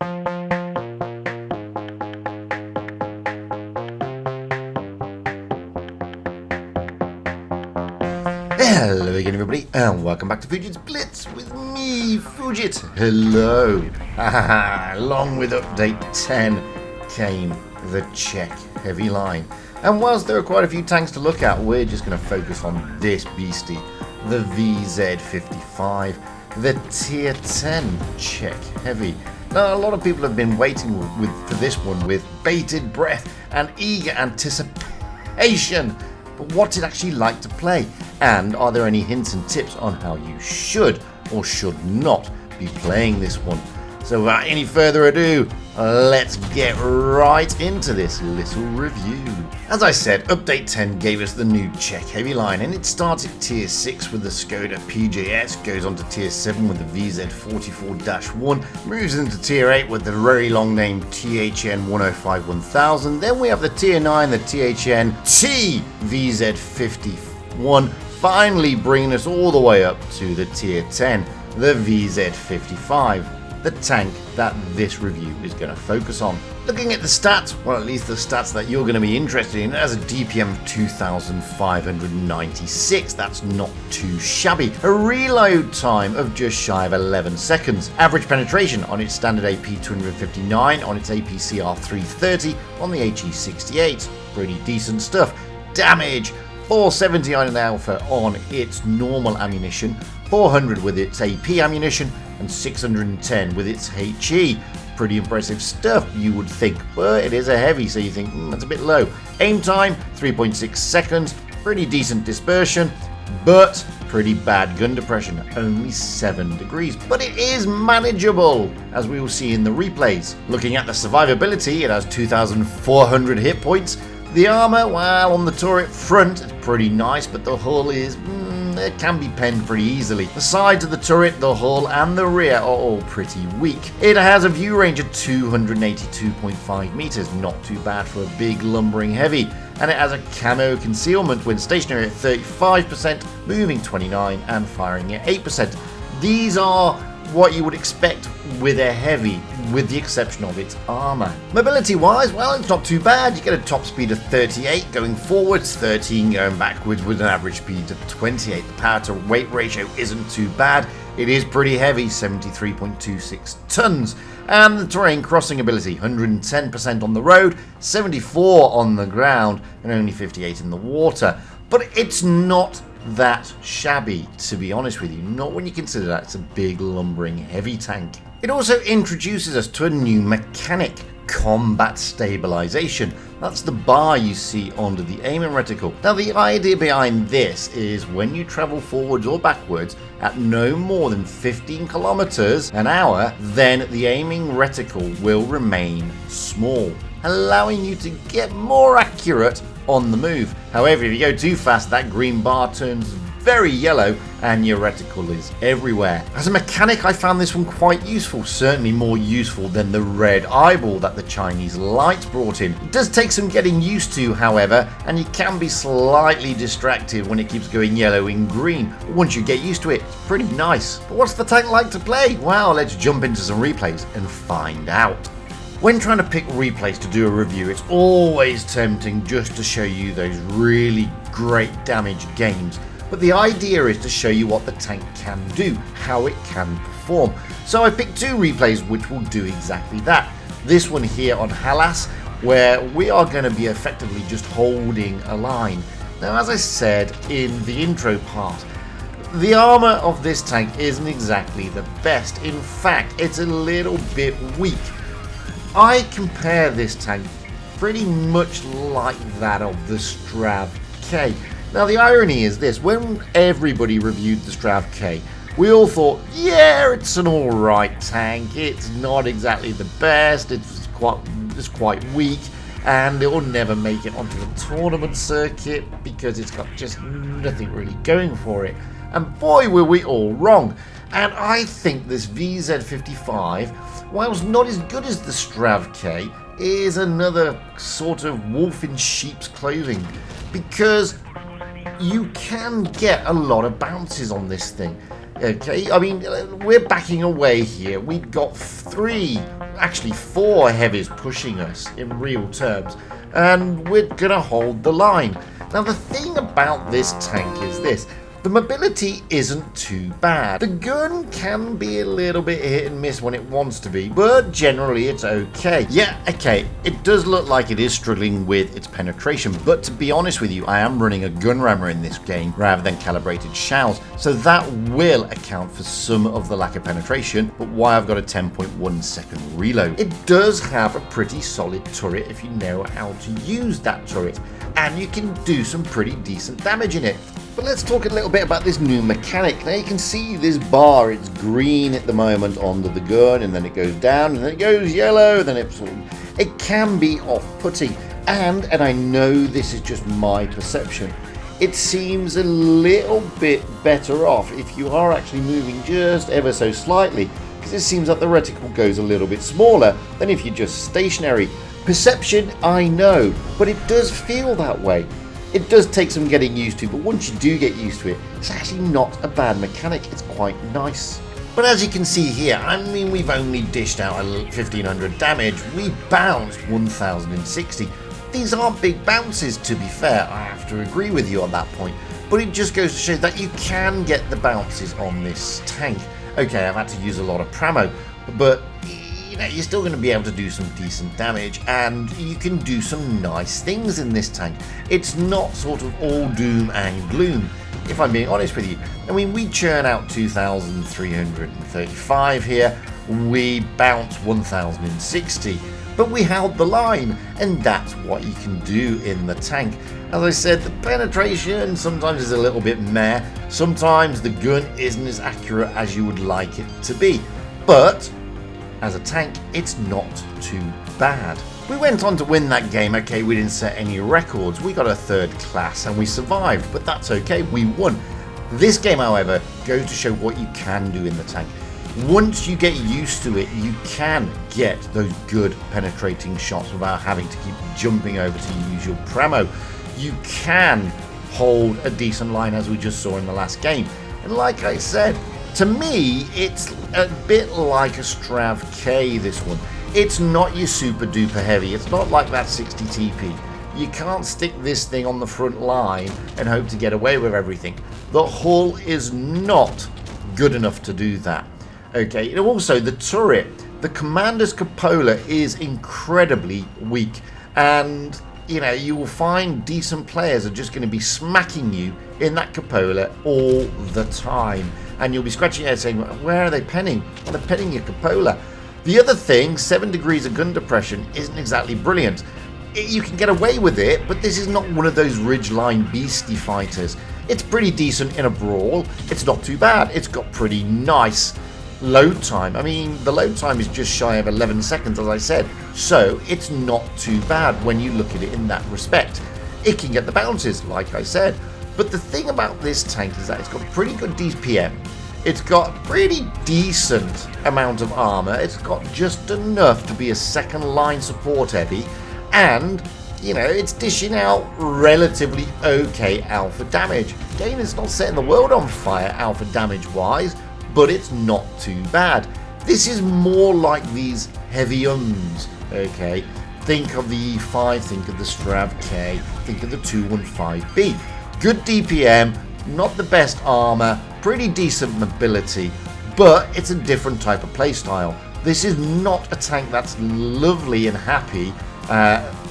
Hello again everybody, and welcome back to Fujit's Blitz with me, Fujit. Hello. Along with update 10 came the Czech Hvy Line. And whilst there are quite a few tanks to look at, we're just going to focus on this beastie, the VZ55, the Tier 10 Czech Hvy. Now, a lot of people have been waiting for this one with bated breath and eager anticipation. But what's it actually like to play? And are there any hints and tips on how you should or should not be playing this one? So without any further ado, let's get right into this little review. As I said, Update 10 gave us the new Czech Hvy Line, and it starts at Tier 6 with the Skoda PJS, goes on to Tier 7 with the VZ44-1, moves into Tier 8 with the very long name THN 105-1000, then we have the Tier 9, the THN T VZ51, finally bringing us all the way up to the Tier 10, the VZ55. The tank that this review is going to focus on. Looking at the stats, well, at least the stats that you're going to be interested in, as a DPM of 2,596, that's not too shabby. A reload time of just shy of 11 seconds. Average penetration on its standard AP 259, on its APCR 330, on the HE68. Pretty decent stuff. Damage 470 on an alpha on its normal ammunition, 400 with its AP ammunition, and 610 with its HE. Pretty impressive stuff, you would think, but it is a heavy, so you think that's a bit low. Aim time 3.6 seconds, pretty decent dispersion, but pretty bad gun depression, only 7 degrees. But it is manageable, as we will see in the replays. Looking at the survivability, it has 2,400 hit points. The armour, well, on the turret front, it's pretty nice, but the hull is, it can be penned pretty easily. The sides of the turret, the hull, and the rear are all pretty weak. It has a view range of 282.5 meters, not too bad for a big lumbering heavy. And it has a camo concealment when stationary at 35%, moving 29%, and firing at 8%. These are what you would expect with a heavy, with the exception of its armour. Mobility wise, well, it's not too bad. You get a top speed of 38 going forwards, 13 going backwards, with an average speed of 28. The power to weight ratio isn't too bad. It is pretty heavy, 73.26 tons. And the terrain crossing ability, 110% on the road, 74 on the ground, and only 58 in the water. But it's not that shabby, to be honest with you, not when you consider that it's a big lumbering heavy tank. It also introduces us to a new mechanic, combat stabilization. That's the bar you see under the aiming reticle. Now, the idea behind this is when you travel forwards or backwards at no more than 15 kilometers an hour, then the aiming reticle will remain small, allowing you to get more accurate on the move. However, if you go too fast, that green bar turns very yellow and your reticle is everywhere. As a mechanic, I found this one quite useful, certainly more useful than the red eyeball that the Chinese lights brought in. It does take some getting used to, however, and you can be slightly distracted when it keeps going yellow and green. But once you get used to it, it's pretty nice. But what's the tank like to play? Well, let's jump into some replays and find out. When trying to pick replays to do a review, it's always tempting just to show you those really great damage games. But the idea is to show you what the tank can do, how it can perform. So I picked 2 replays which will do exactly that. This one here on Halas, where we are going to be effectively just holding a line. Now, as I said in the intro part, the armour of this tank isn't exactly the best. In fact, it's a little bit weak. I compare this tank pretty much like that of the Czech K. Now, the irony is this: when everybody reviewed the Czech K, we all thought, yeah, it's an alright tank, it's not exactly the best, it's quite weak, and it will never make it onto the tournament circuit because it's got just nothing really going for it. And boy, were we all wrong. And I think this VZ55, whilst not as good as the Czech K, is another sort of wolf in sheep's clothing, because you can get a lot of bounces on this thing. Okay, I mean, we're backing away here. We've got 3, actually 4 heavies pushing us in real terms, and we're gonna hold the line. Now, the thing about this tank is this. The mobility isn't too bad. The gun can be a little bit hit and miss when it wants to be, but generally it's okay. Yeah, okay, it does look like it is struggling with its penetration, but to be honest with you, I am running a gun rammer in this game rather than calibrated shells, so that will account for some of the lack of penetration, but why I've got a 10.1 second reload. It does have a pretty solid turret if you know how to use that turret, and you can do some pretty decent damage in it. But let's talk a little bit about this new mechanic. Now you can see this bar, it's green at the moment under the gun, and then it goes down, and then it goes yellow, then it can be off-putting. And I know this is just my perception, it seems a little bit better off if you are actually moving just ever so slightly, because it seems that the reticle goes a little bit smaller than if you're just stationary. Perception, I know, but it does feel that way. It does take some getting used to, but once you do get used to it, it's actually not a bad mechanic, it's quite nice. But as you can see here, I mean, we've only dished out 1500 damage, we bounced 1060. These aren't big bounces, to be fair, I have to agree with you on that point, but it just goes to show that you can get the bounces on this tank. Okay, I've had to use a lot of Pramo, but you're still going to be able to do some decent damage, and you can do some nice things in this tank. It's not sort of all doom and gloom, if I'm being honest with you. I mean, we churn out 2,335 here, we bounce 1,060, but we held the line, and that's what you can do in the tank. As I said, the penetration sometimes is a little bit meh, sometimes the gun isn't as accurate as you would like it to be, but as a tank, it's not too bad. We went on to win that game. Okay, we didn't set any records. We got a 3rd class and we survived, but that's okay, we won. This game, however, goes to show what you can do in the tank. Once you get used to it, you can get those good penetrating shots without having to keep jumping over to use your Pramo. You can hold a decent line, as we just saw in the last game. And like I said, to me, it's a bit like a Czech K, this one. It's not your super duper heavy. It's not like that 60 TP. You can't stick this thing on the front line and hope to get away with everything. The hull is not good enough to do that. Okay, and also the turret. The Commander's cupola is incredibly weak. And, you will find decent players are just going to be smacking you in that cupola all the time. And you'll be scratching your head saying, where are they penning? Well, they're penning your cupola. The other thing, 7 degrees of gun depression isn't exactly brilliant. You can get away with it, but this is not one of those ridgeline beastie fighters. It's pretty decent in a brawl. It's not too bad. It's got pretty nice load time. I mean, the load time is just shy of 11 seconds, as I said. So it's not too bad when you look at it in that respect. It can get the bounces, like I said. But the thing about this tank is that it's got pretty good DPM. It's got pretty decent amount of armor. It's got just enough to be a 2nd line support heavy. And, it's dishing out relatively okay alpha damage. Again, it's not setting the world on fire alpha damage wise, but it's not too bad. This is more like these heavy okay? Think of the E5, think of the Czech K, think of the 215B. Good DPM, not the best armor, pretty decent mobility, but it's a different type of playstyle. This is not a tank that's lovely and happy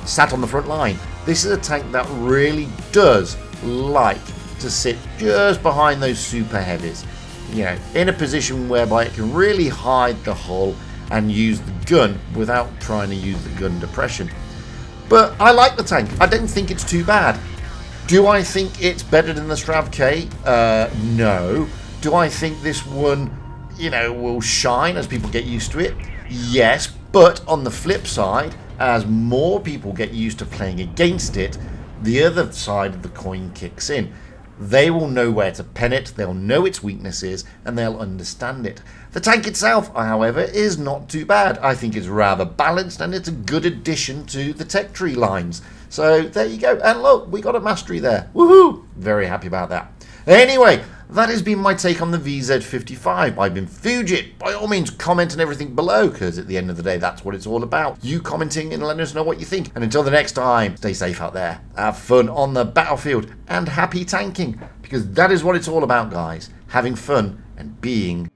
sat on the front line. This is a tank that really does like to sit just behind those super heavies, in a position whereby it can really hide the hull and use the gun without trying to use the gun depression. But I like the tank. I don't think it's too bad. Do I think it's better than the Czech K? No. Do I think this one, will shine as people get used to it? Yes, but on the flip side, as more people get used to playing against it, the other side of the coin kicks in. They will know where to pen it, they'll know its weaknesses, and they'll understand it. The tank itself, however, is not too bad. I think it's rather balanced, and it's a good addition to the tech tree lines. So there you go. And look, we got a mastery there. Woohoo! Very happy about that. Anyway, that has been my take on the VZ55. I've been Fugit. By all means, comment on everything below, because at the end of the day, that's what it's all about. You commenting and letting us know what you think. And until the next time, stay safe out there, have fun on the battlefield, and happy tanking, because that is what it's all about, guys. Having fun and being